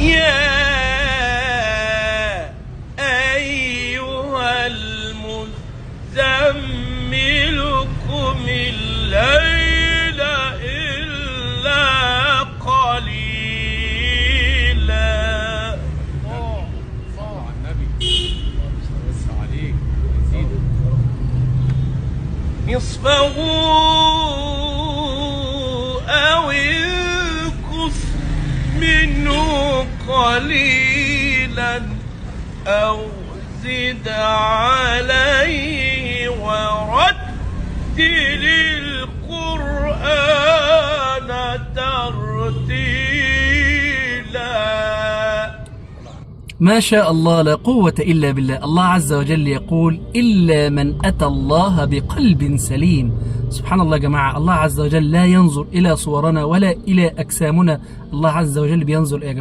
يا أيها المزمل قم الليل إلا قليلا. صلوا على النبي. بس عليك يزيدك. نصفه أو انقص منه قليلا أو زد عليه ورتل القرآن ترتيلا. ما شاء الله لا قوة إلا بالله. الله عز وجل يقول إلا من أتى الله بقلب سليم. سبحان الله يا جماعة، الله عز وجل لا ينظر إلى صورنا ولا إلى أجسامنا، الله عز وجل بينظر يا جماعة